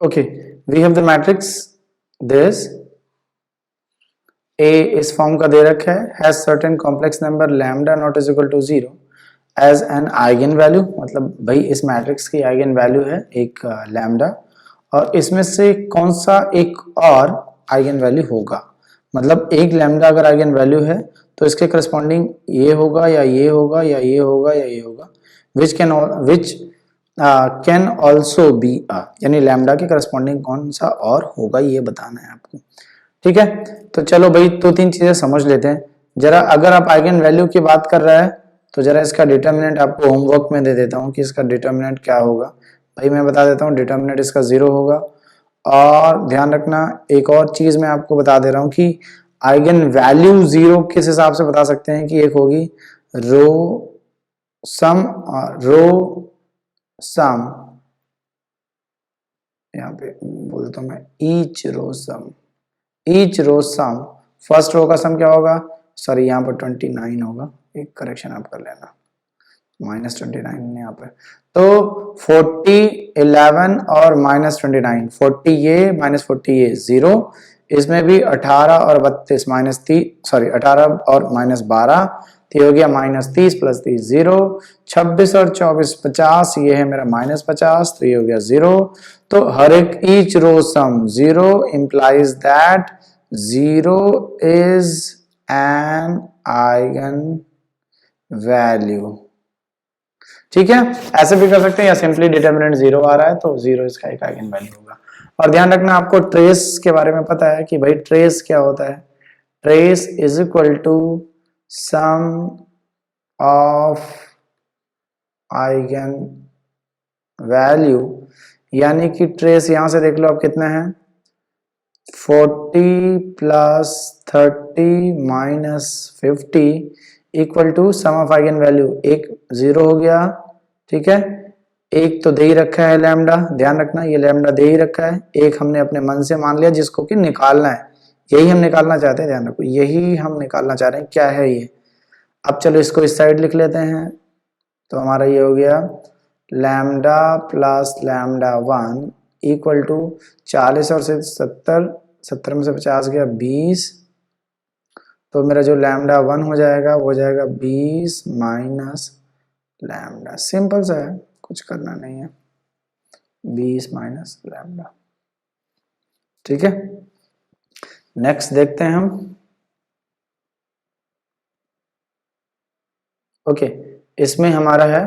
Okay, we have the matrix this A इस form का दे रखा है, has certain complex number lambda not is equal to 0 as an eigen value, मतलब भाई इस मैट्रिक्स की आइगन वैल्यू है एक लैम्डा, और इसमें से कौन सा एक और आइगन वैल्यू होगा, मतलब एक लैम्डा अगर आइगन वैल्यू है तो इसके करस्पॉन्डिंग ये होगा या ये होगा या ये होगा या ये होगा, विच कैन ऑल्सो बी यानी लैम्डा के करस्पॉन्डिंग कौन सा और होगा ये बताना है आपको। ठीक है, तो चलो भाई दो तीन चीजें समझ लेते हैं जरा। अगर आप आइगन वैल्यू की बात कर रहा है तो जरा इसका डिटर्मिनेंट आपको होमवर्क में दे देता हूँ कि इसका डिटर्मिनेंट क्या होगा। भाई मैं बता देता हूँ, डिटर्मिनेंट इसका 0 होगा। और ध्यान रखना एक और चीज मैं आपको बता दे रहा हूँ कि आइगन वैल्यू 0 किस हिसाब से बता सकते हैं कि एक होगी रो सम, यहाँ पे बोल देता हूँ मैं ईच रो सम, फर्स्ट रो का सम क्या होगा, सॉरी यहाँ पर 29 होगा, एक करेक्शन आप कर लेना, -29 यहाँ पे, तो 40 11 और -29, 40 ये -40 ये 0, इसमें भी 18 और 32 18 और -12 तो हो गया -30 + 30 0, 26 और 24 50, ये है मेरा -50 तो ये हो गया 0। तो हर एक each row sum 0 implies that 0 is an eigen value। ठीक है, ऐसे भी कर सकते हैं या सिंपली डिटर्मिनेंट 0 आ रहा है तो 0 इसका एक आइगन वैल्यू होगा। और ध्यान रखना आपको ट्रेस के बारे में पता है कि भाई ट्रेस क्या होता है, trace is equal to sum of eigen value, यानी कि ट्रेस यहां से देख लो आप कितना है, 40 + 30 - 50 equal to sum of eigen value, एक 0 हो गया। ठीक है, एक तो दे ही रखा है लैम्डा, ध्यान रखना ये लैम्डा दे ही रखा है, एक हमने अपने मन से मान लिया जिसको कि निकालना है, यही हम निकालना चाहते हैं, ध्यान रखो यही हम निकालना चाह रहे हैं, क्या है ये। अब चलो इसको इस साइड लिख लेते हैं, तो हमारा ये हो गया lambda plus lambda 1 equal to 40 और 70 में से 50 गया 20, तो मेरा जो लैम्डा 1 हो जाएगा वो जाएगा 20 माइनस लैम्डा, सिंपल सा है कुछ करना नहीं है, 20 माइनस लैम्डा। ठीक है, नेक्स्ट देखते हैं हम। ओके, इसमें हमारा है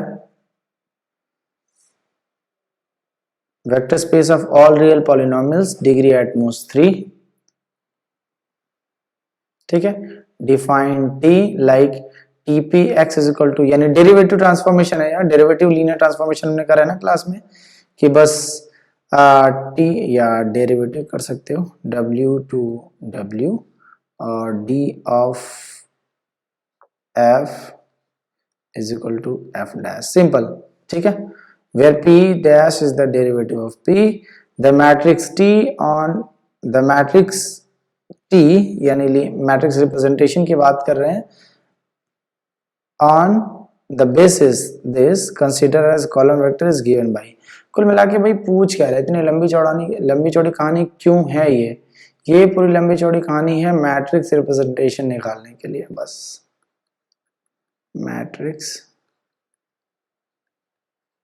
vector space of all real polynomials degree at most 3। ठीक है, define T like TP X is equal to, यानी डेरिवेटिव ट्रांसफॉर्मेशन है यार, डेरिवेटिव लीनियर ट्रांसफॉर्मेशन हमने करा है ना क्लास में कि बस टी या डेरिवेटिव कर सकते हो w टू w और d of f is equal to f dash, simple. ठीक है, where p dash is the derivative of p, the matrix t on the matrix t यानी मैट्रिक्स रिप्रेजेंटेशन की बात कर रहे हैं, on the basis this consider as column vector is given by। कुल मिला के भाई पूछ क्या रहा है, इतनी लंबी चौड़ी कहानी क्यों है ये पूरी लंबी चौड़ी कहानी है मैट्रिक्स रिप्रेजेंटेशन निकालने के लिए, बस मैट्रिक्स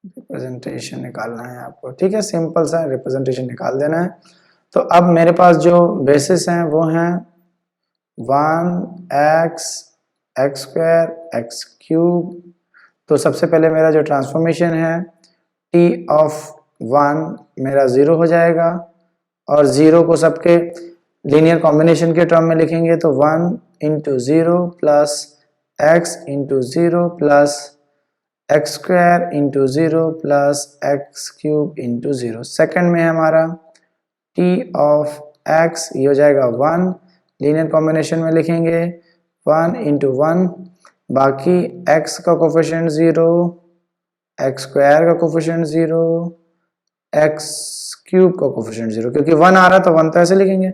रिप्रेजेंटेशन निकालना है आपको। ठीक है, सिंपल सा रिप्रेजेंटेशन निकाल देना है। तो अब मेरे पास जो बेसिस हैं वो हैं 1x x² x³, तो सबसे पहले मेरा जो ट्रांसफॉर्मेशन है t ऑफ 1 मेरा 0 हो जाएगा, और 0 को सबके लीनियर कॉम्बिनेशन के टर्म में लिखेंगे तो 1 × 0 plus x × 0 plus x² × 0 plus x³ × 0। Second में हमारा t ऑफ x ये हो जाएगा 1, लीनियर कॉम्बिनेशन में लिखेंगे 1 × 1, बाकी x का कोफिशिएंट 0, x² का कोफिशिएंट 0, x³ का कोफिशिएंट 0, क्योंकि 1 आ रहा तो 1 तो ऐसे लिखेंगे।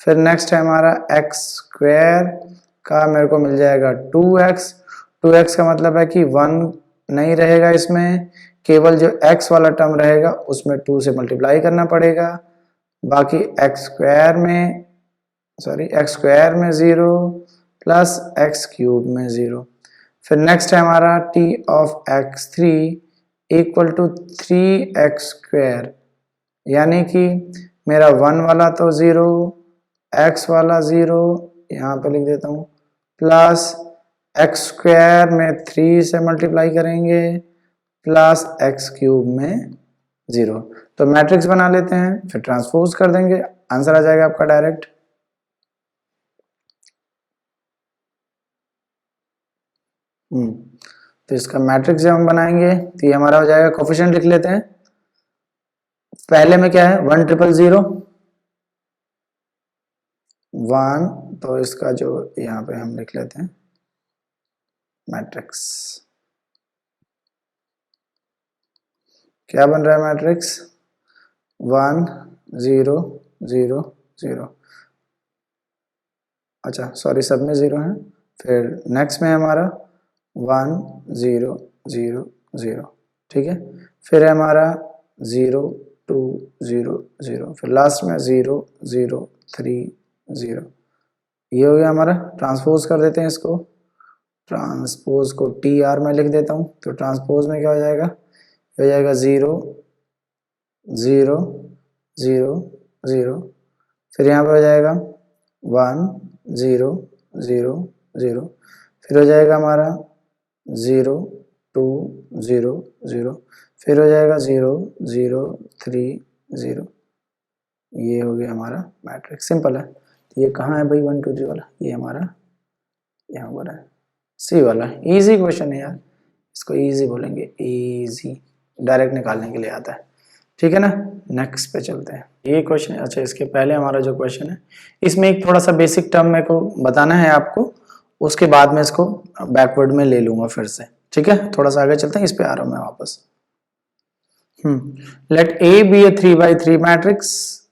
फिर नेक्स्ट है हमारा x² का मेरे को मिल जाएगा 2x का मतलब है कि 1 नहीं रहेगा इसमें, केवल जो x वाला टर्म रहेगा उसमें 2 से मल्टीप्लाई करना पड़ेगा, बाकी x स्क्वायर में 0 प्लस x क्यूब में 0। फिर नेक्स्ट है हमारा t of x3 equal to 3x square, यानी कि मेरा 1 वाला तो 0, x वाला 0, यहाँ पे लिख देता हूँ, प्लस x स्क्वायर में 3 से मल्टीप्लाई करेंगे प्लस x क्यूब में 0। तो मैट्रिक्स बना लेते हैं, फिर ट्रांसपोज कर देंगे, आंसर आ जाएगा आपका डायरेक्ट। तो इसका मैट्रिक्स जब हम बनाएंगे तो ये हमारा हो जाएगा, कोफिशिएंट लिख लेते हैं। पहले में क्या है 1 0 0 1, तो इसका जो यहाँ पे हम लिख लेते हैं मैट्रिक्स, क्या बन रहा है मैट्रिक्स 1 0 0 0, अच्छा सॉरी सब में 0 है। फिर नेक्स्ट में हमारा 1 0 0 0, ठीक है। फिर है हमारा 0 2 0 0, फिर लास्ट में 0 0 3 0। ये हो गया हमारा। ट्रांसपोज कर देते हैं इसको, ट्रांसपोज को TR में लिख देता हूँ, तो ट्रांसपोज में क्या हो जाएगा, हो जाएगा 0 0 0 0, फिर यहाँ पे हो जाएगा 1 0 0 0, फिर हो जाएगा हमारा 0 2 0 0, फिर हो जाएगा 0 0 3 0। ये हो गया हमारा मैट्रिक्स, सिंपल है। ये कहाँ है भाई 1 2 3 वाला, ये हमारा यहाँ पर है, सी वाला। इजी क्वेश्चन है यार, इसको इजी बोलेंगे, इजी, डायरेक्ट निकालने के लिए आता है, ठीक है ना। नेक्स्ट पे चलते हैं। ये क्वेश्चन, अच्छा इसके पहले हमारा जो क्वेश्चन है इसमें एक थोड़ा सा बेसिक टर्म मेरे को बताना है आपको, उसके बाद में इसको बैकवर्ड में ले लूंगा फिर से, ठीक है। थोड़ा सा आगे चलते हैं, इस पे आ रहा हूं मैं वापस। Let A be a 3x3 matrix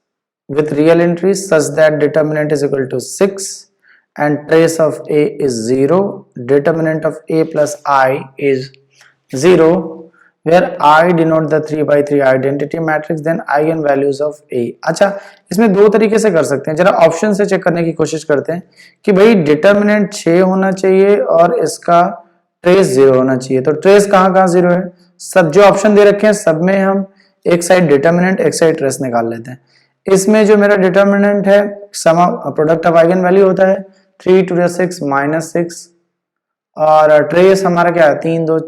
with real entries such that determinant is equal to 6 and trace of A is 0, determinant of A plus I is 0, where I denote the 3x3 identity matrix, then eigenvalues of A। अच्छा, इसमें दो तरीके से कर सकते हैं, जरा option से चेक करने की कोशिश करते हैं कि भाई डिटर्मिनेंट 6 होना चाहिए और इसका ट्रेस 0 होना चाहिए। तो ट्रेस कहाँ कहाँ 0 है, सब जो ऑप्शन दे रखे हैं सब में हम एक साइड डिटर्मिनेंट एक साइड ट्रेस निकाल लेते हैं। इसमें जो मेरा डिटर्मिनेंट है some product of eigen value होता है 3 2 6 -6, और ट्रेस हमारा क्या है 3 2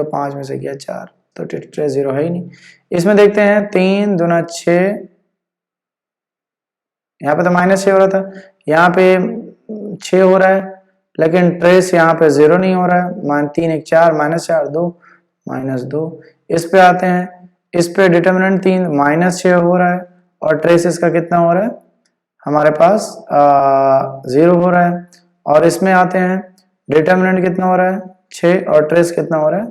5 में से क्या 4, तो ट्रेस 0 है ही नहीं। इसमें देखते हैं 3 दूना 6, यहाँ पे तो -6 हो रहा था, यहाँ पे 6 हो रहा है, लेकिन ट्रेस यहाँ पे 0 नहीं हो रहा है। 3 1 4 -4 2 -2। इस पे आते हैं, इस पे डिटर्मिनेंट 3 -6 हो रहा है और ट्रेस इसका कितना हो रहा है हमारे पास 0 हो रहा है। और इसमें आते हैं डिटर्मिनेंट कितना हो रहा है 6 और ट्रेस कितना हो रहा है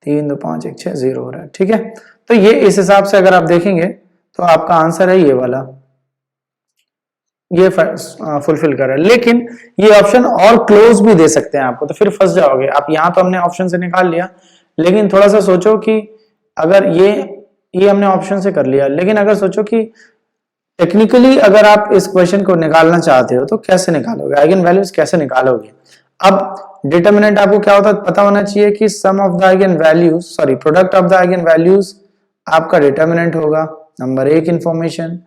3 2 5 1 6 0 हो रहा है, ठीक है। तो ये इस हिसाब से अगर आप देखेंगे तो आपका आंसर है ये वाला, ये फुलफिल कर रहा है। लेकिन ये ऑप्शन और क्लोज भी दे सकते हैं आपको, तो फिर फंस जाओगे आप। यहाँ तो हमने ऑप्शन से निकाल लिया, लेकिन थोड़ा सा सोचो कि अगर ये हमने ऑप्शन से कर लिया, लेकिन अगर सोचो कि टेक्निकली अगर आप इस क्वेश्चन को निकालना चाहते हो तो कैसे निकालोगे, आइगन वैल्यूज कैसे निकालोगे। अब डिटर्मिनेंट आपको क्या होता है पता होना चाहिए कि sum of the eigen values, sorry product of the eigen values आपका डिटर्मिनेंट होगा, number 1 information.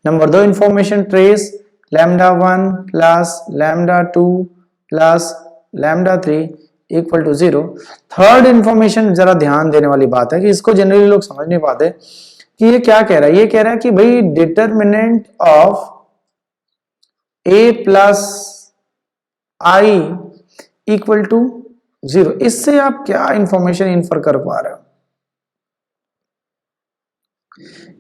Number 2 information trace λ1 plus λ2 plus λ3 equal to 0। Third information जरा ध्यान देने वाली बात है कि इसको जनरली लोग समझ नहीं पाते कि ये क्या कह रहा है। ये कह रहा है कि भाई determinant of A plus I equal to 0। इससे आप क्या इंफॉर्मेशन इन्फर कर पा रहे हो,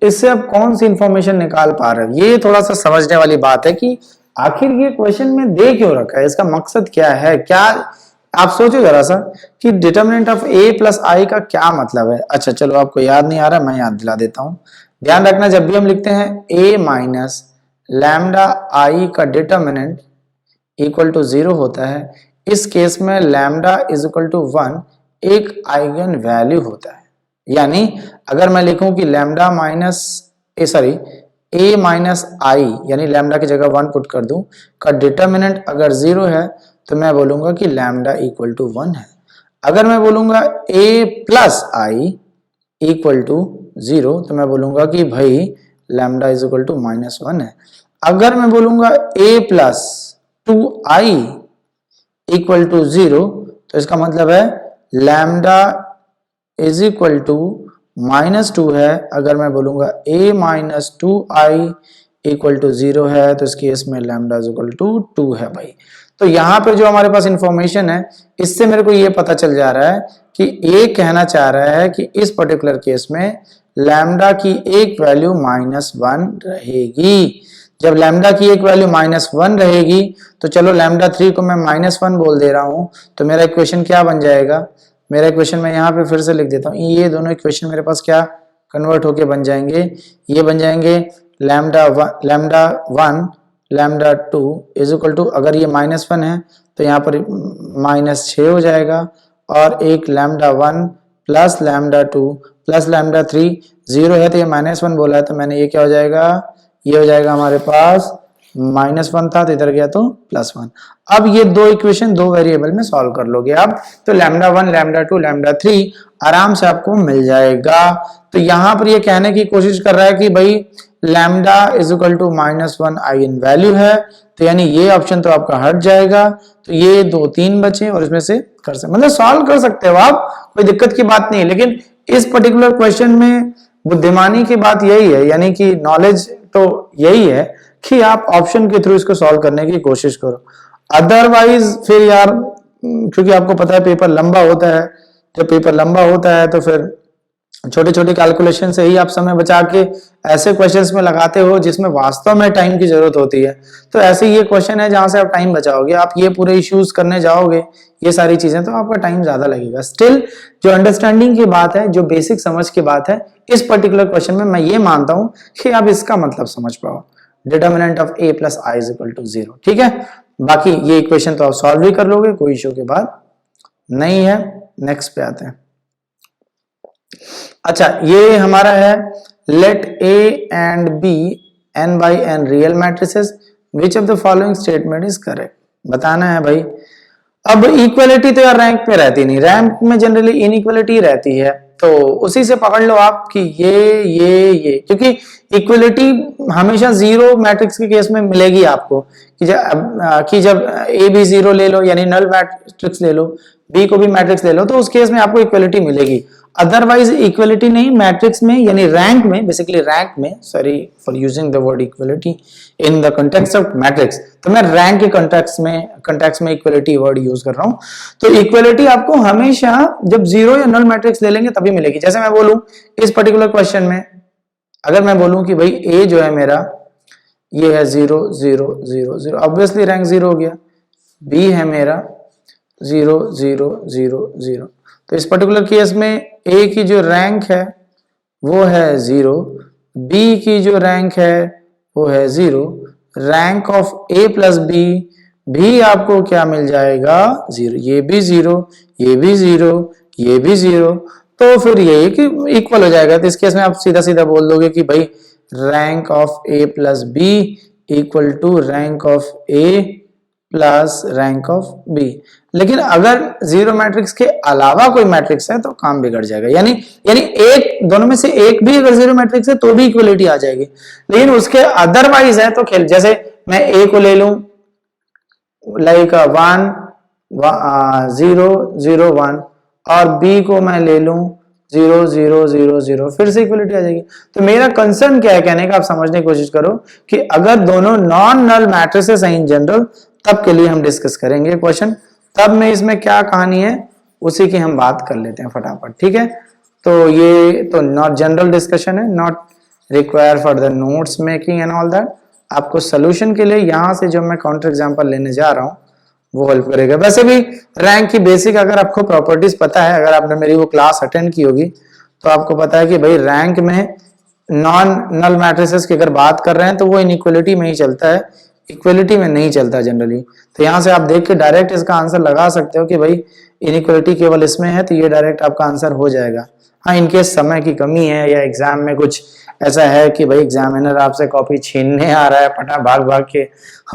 इससे आप कौन सी इंफॉर्मेशन निकाल पा रहे हो, ये थोड़ा सा समझने वाली बात है कि आखिर ये क्वेश्चन में दे क्यों रखा है, इसका मकसद क्या है। क्या आप सोचो जरा सा कि डिटर्मिनेंट ऑफ A प्लस आई का क्या मतलब है। अच्छा चलो, आपको याद नहीं आ रहा, मैं याद दिला देता हूं। ध्यान रखना, जब भी हम लिखते हैं A माइनस लैम्डा आई का डिटर्मिनेंट इक्वल टू 0 होता है, इस केस में लैम्डा इज इक्वल टू 1 एक आइगन वैल्यू होता है। यानी अगर मैं लिखूं कि लैम्डा माइनस ए माइनस आई, यानी लैम्डा की जगह 1 पुट कर दूं, का डिटर्मिनेंट अगर 0 है तो मैं बोलूंगा कि लैम्डा इक्वल टू 1 है। अगर मैं बोलूंगा ए प्लस आई इक्वल टू 0 तो मैं बोलूंगा कि भाई लैम्डा इज इक्वल टू -1 है। अगर मैं बोलूंगा ए प्लस 2i इक्वल टू 0 तो इसका मतलब है लैम्डा इज इक्वल टू -2 है। अगर मैं बोलूंगा a minus 2i equal to 0 है तो इस केस में लैम्डा इज इक्वल टू 2 है भाई। तो यहाँ पे जो हमारे पास इंफॉर्मेशन है इससे मेरे को ये पता चल जा रहा है कि ए कहना चाह रहा है कि इस पर्टिकुलर केस में लैम्डा की एक वैल्यू -1 रहेगी। जब लैम्डा की एक वैल्यू -1 रहेगी तो चलो लैम्डा 3 को मैं -1 बोल दे रहा हूं, तो मेरा इक्वेशन क्या बन जाएगा, मेरा इक्वेशन मैं यहाँ पे फिर से लिख देता हूँ, ये दोनों इक्वेशन मेरे पास क्या कन्वर्ट होके बन जाएंगे, ये बन जाएंगे lambda 1 lambda 2 is equal to, अगर ये -1 है तो यहाँ पर -6 हो जाएगा, और एक lambda 1 plus lambda 2 plus lambda 3 0 है तो ये -1 बोला है तो मैंने ये क्या हो जाएगा, ये हो जाएगा हमारे पास -1 था तो इधर गया तो +1। अब ये दो इक्वेशन दो वेरिएबल में सॉल्व कर लोगे आप, तो लैम्डा 1 लैम्डा 2 लैम्डा 3 आराम से आपको मिल जाएगा। तो यहाँ पर ये कहने की कोशिश कर रहा है कि भाई lambda is equal to -1 eigen value है, तो यानी ये ऑप्शन तो आपका हट जाएगा, तो ये 2 3 बचे और इसमें से कर सकते, मतलब सॉल्व कर सकते हो आप, कोई दिक्कत की बात नहीं है। लेकिन इस पर्टिकुलर क्वेश्चन में बुद्धिमानी की बात यही है, यानी कि नॉलेज तो यही है कि आप ऑप्शन के थ्रू इसको सॉल्व करने की कोशिश करो। अदरवाइज फिर यार, क्योंकि आपको पता है पेपर लंबा होता है, जब पेपर लंबा होता है तो फिर छोटे छोटे कैलकुलेशन से ही आप समय बचा के ऐसे क्वेश्चंस में लगाते हो जिसमें वास्तव में टाइम की जरूरत होती है। तो ऐसे ये क्वेश्चन है जहां से आप टाइम बचाओगे, आप ये पूरे इश्यूज करने जाओगे ये सारी चीजें तो आपका टाइम ज्यादा लगेगा। स्टिल जो अंडरस्टैंडिंग की बात है, जो बेसिक समझ की बात है, इस पर्टिकुलर क्वेश्चन में मैं ये मानता हूं कि आप इसका मतलब समझ पाओ, determinant of a plus I is equal to 0, ठीक है। बाकी ये इक्वेशन तो आप सॉल्व भी कर लोगे, कोई इश्यू की बात नहीं है। नेक्स्ट पे आते हैं। अच्छा, ये हमारा है let a and b n by n real matrices, which of the following statement is correct, बताना है भाई। अब इक्वलिटी तो यार रैंक में रहती नहीं, रैंक में जनरली इनइक्वलिटी रहती है, तो उसी से पकड़ लो आप कि ये, क्योंकि इक्वलिटी हमेशा 0 मैट्रिक्स के केस में मिलेगी आपको, कि जब ए बी 0 ले लो यानी नल मैट्रिक्स ले लो, बी को भी मैट्रिक्स ले लो, तो उस केस में आपको इक्वलिटी मिलेगी। अदरवाइज इक्वलिटी नहीं, मैट्रिक्स में यानी रैंक में, बेसिकली रैंक में, sorry for using the word equality in the context of matrix, तो मैं रैंक के कंटेक्स्ट में इक्वलिटी वर्ड यूज कर रहा हूं। तो इक्वलिटी आपको हमेशा जब 0 या नल मैट्रिक्स ले लेंगे तभी मिलेगी। जैसे मैं बोलूं इस पर्टिकुलर क्वेश्चन में, अगर मैं बोलूं कि भाई ए जो है मेरा ये है 0 0 0 0, ऑब्वियसली रैंक 0 हो गया, बी है मेरा 0 0 0 0, तो इस पर्टिकुलर केस में ए की जो रैंक है वो है 0, बी की जो रैंक है वो है 0, rank of A plus B भी आपको क्या मिल जाएगा 0, ये भी 0, ये भी 0, ये भी 0, तो फिर यही कि इक्वल हो जाएगा। तो इस केस में आप सीधा सीधा बोल दोगे कि भाई rank of A plus B equal to rank of A plus rank of B. लेकिन अगर 0 मैट्रिक्स के अलावा कोई मैट्रिक्स है तो काम बिगड़ जाएगा, यानी एक दोनों में से एक भी अगर 0 मैट्रिक्स है तो भी इक्वलिटी आ जाएगी। लेकिन उसके अदरवाइज है तो खेल, जैसे मैं ए को ले लूं लाइक 1 0 0 1 और बी को मैं ले लूं 0 0 0 0, फिर से इक्वलिटी आ जाएगी। तो मेरा कंसर्न क्या है कहने का, आप समझने की कोशिश करो कि अगर दोनों नॉन नल मैट्रिसेस हैं इन जनरल, तब के लिए हम डिस्कस करेंगे क्वेश्चन, तब में इसमें क्या कहानी है उसी की हम बात कर लेते हैं फटाफट, ठीक है। तो ये तो नॉट जनरल डिस्कशन है, not require for the notes making and all that. आपको सोल्यूशन के लिए यहाँ से जो मैं काउंटर एग्जांपल लेने जा रहा हूँ वो हेल्प करेगा। वैसे भी रैंक की बेसिक अगर आपको प्रॉपर्टीज पता है, अगर आपने मेरी वो क्लास अटेंड की होगी तो आपको पता है कि भाई रैंक में नॉन नल मैट्रिसेस की अगर बात कर रहे हैं तो वो इनइक्वलिटी में ही चलता है, इक्वलिटी में नहीं चलता जनरली। तो यहाँ से आप देख के डायरेक्ट इसका आंसर लगा सकते हो कि भाई इनइक्वलिटी केवल इसमें है, तो ये डायरेक्ट आपका आंसर हो जाएगा। हाँ, इनके समय की कमी है या एग्जाम में कुछ ऐसा है कि भाई एग्जामिनर आपसे कॉपी छीनने आ रहा है फटा भाग भाग के,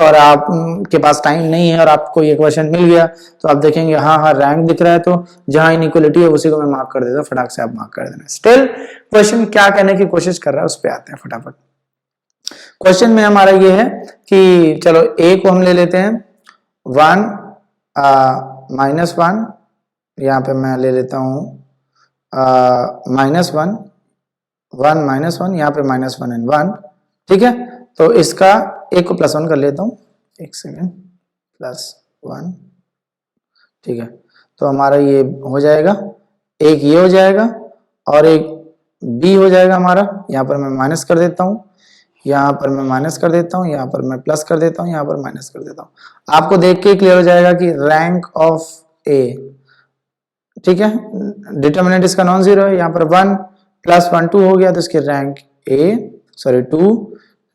और आप के पास टाइम नहीं है और आपको ये क्वेश्चन मिल गया, तो आप देखेंगे हाँ हाँ रैंक दिख रहा है, तो जहां इनइक्वालिटी है उसी को मैं मार्क कर देता हूँ, फटाक से आप मार्क कर देना। स्टिल क्वेश्चन क्या कहने की कोशिश कर रहा है उस पर आते हैं फटाफट। क्वेश्चन में हमारा ये है कि चलो ए को हम ले लेते हैं 1 -1, यहाँ पे मैं ले लेता हूँ -1, 1 -1, यहाँ पे -1 एंड 1, ठीक है। तो इसका एक को +1 कर लेता हूँ, एक सेकेंड, +1, ठीक है। तो हमारा ये हो जाएगा, एक ये हो जाएगा और एक बी हो जाएगा हमारा। यहाँ पर मैं माइनस कर देता हूँ, यहाँ पर मैं माइनस कर देता हूँ, यहाँ पर मैं प्लस कर देता हूँ, यहाँ पर माइनस कर देता हूँ। आपको देख के क्लियर हो जाएगा कि रैंक ऑफ ए, ठीक है, डिटर्मिनेंट इसका नॉन जीरो है, यहाँ पर 1 + 1 2 हो गया, तो इसकी रैंक ए 2,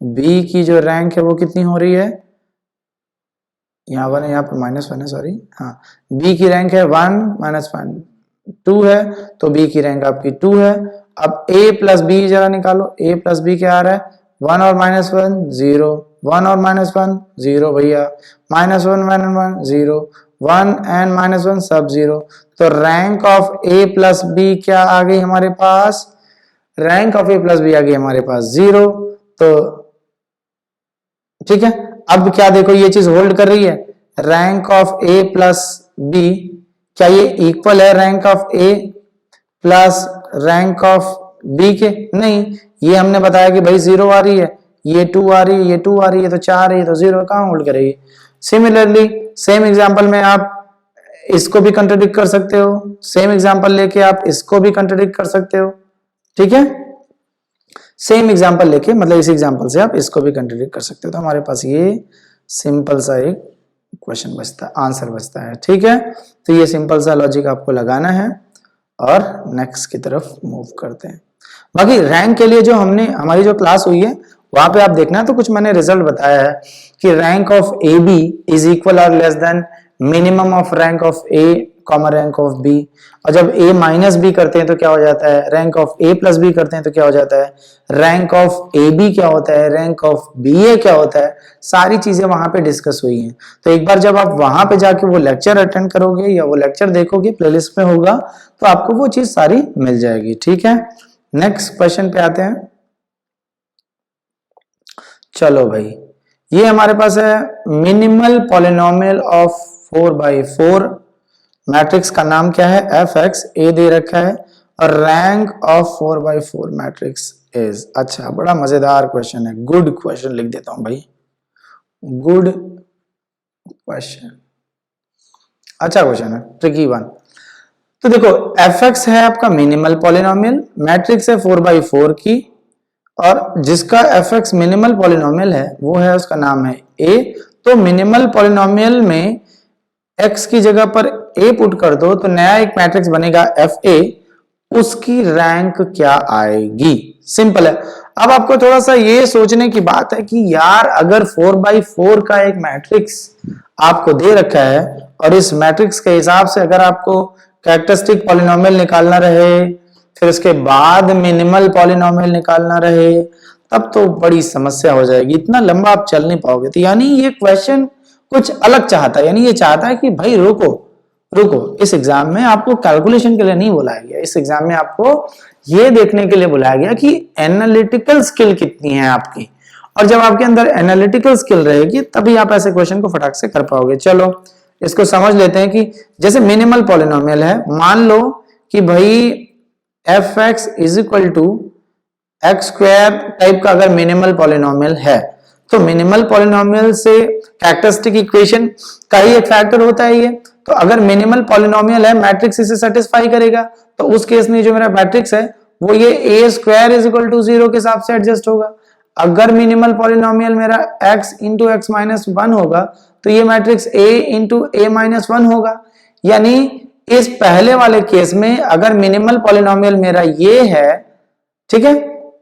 बी की जो रैंक है वो कितनी हो रही है, यहाँ 1 है, यहाँ पर -1 है, सॉरी, हाँ, बी की रैंक है 1 - 1 2 है, तो बी की रैंक आपकी 2 है। अब a + b जरा निकालो, a + b क्या आ रहा है, 1 और -1 0, 1 और -1 0 भैया, -1 -1 0, 1 एंड -1 सब 0, तो रैंक ऑफ a + b क्या आ गई हमारे पास, रैंक ऑफ a + b आ गई हमारे पास 0। तो ठीक है, अब क्या देखो ये चीज होल्ड कर रही है, रैंक ऑफ a + b, क्या ये इक्वल है rank of a plus rank of B के, नहीं, ये हमने बताया कि भाई 0 आ रही है, ये 2 आ रही है, ये 2 आ रही है, तो 4 आ रही है, तो 0 कहां होल्ड करेगी। सिमिलरली सेम एग्जांपल में आप इसको भी कंट्राडिक्ट कर सकते हो, सेम एग्जांपल लेके आप इसको भी कंट्राडिक्ट कर सकते हो, ठीक है, सेम एग्जांपल लेके, मतलब इस एग्जांपल से आप इसको भी कंट्राडिक्ट कर सकते हो। तो हमारे पास ये सिंपल सा एक क्वेश्चन बचता है, आंसर बचता है, ठीक है। तो ये सिंपल सा लॉजिक आपको लगाना है और नेक्स्ट की तरफ मूव करते हैं। बाकी रैंक के लिए जो हमने हमारी जो क्लास हुई है वहां पे आप देखना, तो कुछ मैंने रिजल्ट बताया है कि rank of A B is equal और less than minimum of rank of A comma rank of B, और जब a माइनस बी करते हैं तो क्या हो जाता है, रैंक ऑफ a + b करते हैं तो क्या हो जाता है, रैंक ऑफ ए बी क्या होता है, रैंक ऑफ बी ए क्या होता है, सारी चीजें वहां पे डिस्कस हुई हैं। तो एक बार जब आप वहां पे जाके वो लेक्चर अटेंड करोगे या वो लेक्चर देखोगे, प्लेलिस्ट में होगा, तो आपको वो चीज सारी मिल जाएगी, ठीक है। नेक्स्ट क्वेश्चन पे आते हैं। चलो भाई, ये हमारे पास है मिनिमल पॉलिनोमियल ऑफ 4/4, मैट्रिक्स का नाम क्या है, fx, a दे रखा है, और रैंक ऑफ 4/4 मैट्रिक्स इज, अच्छा बड़ा मजेदार क्वेश्चन है, गुड क्वेश्चन लिख देता हूं भाई, गुड क्वेश्चन, अच्छा क्वेश्चन है, ट्रिकी वन। तो देखो fx है आपका मिनिमल पॉलिनोमियल, मैट्रिक्स है 4/4 की, और जिसका fx मिनिमल पॉलिनोमियल है वो है, उसका नाम है a। तो मिनिमल पॉलिनोमियल में x की जगह पर a पुट कर दो तो नया एक मैट्रिक्स बनेगा fa, उसकी रैंक क्या आएगी, सिंपल है। अब आपको थोड़ा सा ये सोचने की बात है कि यार अगर 4/4 का एक मैट्रिक्स आपको दे रखा है और इस मैट्रिक्स के हिसाब से अगर आपको कैरेक्टरिस्टिक पॉलिनोमियल निकालना रहे, फिर उसके बाद मिनिमल पॉलिनोमियल निकालना रहे, तब तो बड़ी समस्या हो जाएगी, इतना लंबा आप चल नहीं पाओगे। तो यानी ये क्वेश्चन कुछ अलग चाहता है, यानी ये चाहता है कि भाई रुको रुको, इस एग्जाम में आपको कैलकुलेशन के लिए नहीं बुलाया गया, इस एग्जाम में आपको ये देखने के लिए बुलाया गया कि एनालिटिकल स्किल कितनी है आपकी, और जब आपके अंदर एनालिटिकल स्किल रहेगी तभी आप ऐसे क्वेश्चन को फटाक से कर पाओगे। चलो इसको समझ लेते हैं कि जैसे मिनिमल पॉलिनोमियल है, मान लो कि भाई fx = x² टाइप का अगर मिनिमल पॉलिनोमियल है, तो मिनिमल पॉलिनोमियल से कैरेक्टरिस्टिक इक्वेशन का ही एक फैक्टर होता है ये, तो अगर मिनिमल पॉलिनोमियल है, मैट्रिक्स इसे सेटिस्फाई करेगा, तो उस केस में जो मेरा मैट्रिक्स है वो ये a² = 0 के हिसाब से एडजस्ट होगा। अगर मिनिमल पॉलिनोमियल मेरा x × x - 1 होगा, तो ये मैट्रिक्स a × a - 1 होगा। यानी इस पहले वाले केस में अगर मिनिमल पॉलिनोमियल मेरा ये है, ठीक है,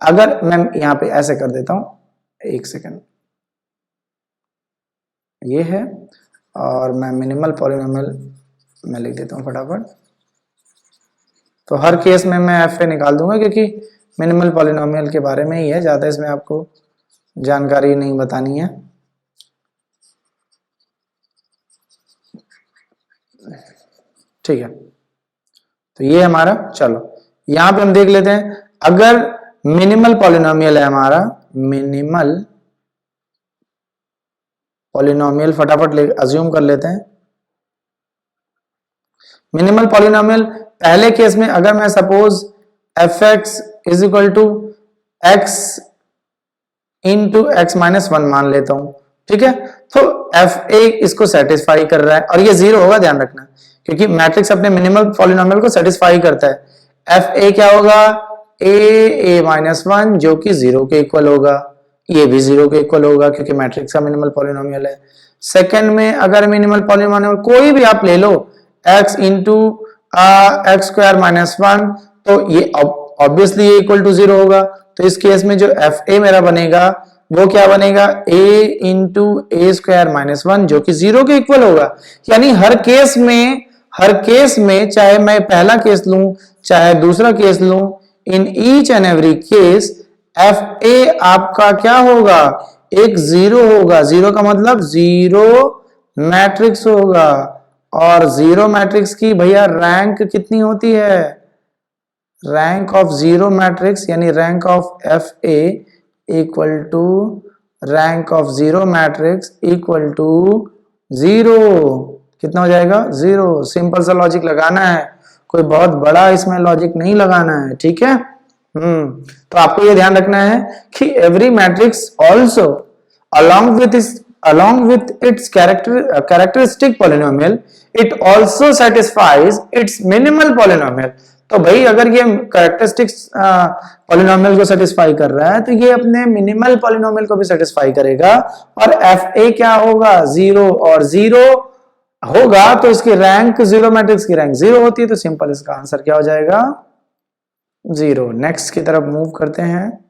अगर मैं यहां पे ऐसे कर देता हूं, एक सेकंड, ये है, और मैं मिनिमल पॉलिनोमियल में लिख देता हूं फटाफट, तो हर केस में मैं एफ ए निकाल दूंगा क्योंकि मिनिमल पॉलिनोमियल के बारे में ही है, ज्यादा इसमें आपको जानकारी नहीं बतानी है। ठीक है, तो ये हमारा, चलो यहां पे हम देख लेते हैं, अगर मिनिमल पॉलिनोमियल है हमारा, मिनिमल पॉलिनोमियल फटाफट ले अज्यूम कर लेते हैं। मिनिमल पॉलिनोमियल पहले केस में अगर मैं suppose F X is equal to X into X minus one मान लेता हूं, ठीक है, तो एफ ए इसको सेटिस्फाई कर रहा है और ये जीरो होगा, ध्यान रखना, क्योंकि मैट्रिक्स अपने मिनिमल पॉलिनोमियल को सेटिस्फाई करता है। एफ ए क्या होगा, ए माइनस वन, जो कि जीरो के इक्वल होगा, ये भी जीरो के इक्वल होगा क्योंकि मैट्रिक्स का मिनिमल पॉलिनोमियल है। सेकंड में अगर मिनिमल पॉलिनोमियल कोई भी आप ले लो, x into x square minus one, तो ये ऑब्वियसली ये इक्वल टू जीरो होगा। तो इस केस में जो एफ ए मेरा बनेगा वो क्या बनेगा, ए इंटू ए स्क्वायर माइनस वन, जो कि जीरो के इक्वल होगा। यानी हर केस में चाहे मैं पहला केस लूं चाहे दूसरा केस लूं, in each and every case F A आपका क्या होगा, एक जीरो होगा। जीरो का मतलब जीरो मैट्रिक्स होगा, और जीरो मैट्रिक्स की भैया रैंक कितनी होती है, रैंक ऑफ जीरो मैट्रिक्स यानी rank of F A equal to rank of zero matrix equal to zero. कितना हो जाएगा, जीरो। सिंपल सा लॉजिक लगाना है, कोई बहुत बड़ा इसमें लॉजिक नहीं लगाना है, ठीक है। तो आपको ये ध्यान रखना है कि every matrix also along with its characteristic polynomial, it also satisfies its minimal polynomial। तो भाई अगर ये कैरेक्टरिस्टिक्स पॉलिनोमियल को सेटिस्फाई कर रहा है तो ये अपने मिनिमल पॉलिनोमियल को भी सेटिस्फाई करेगा। और एफ ए क्या होगा, जीरो, और जीरो होगा तो इसकी रैंक, जीरो मैट्रिक्स की रैंक जीरो होती है, तो सिंपल इसका आंसर क्या हो जाएगा, जीरो। नेक्स्ट की तरफ मूव करते हैं।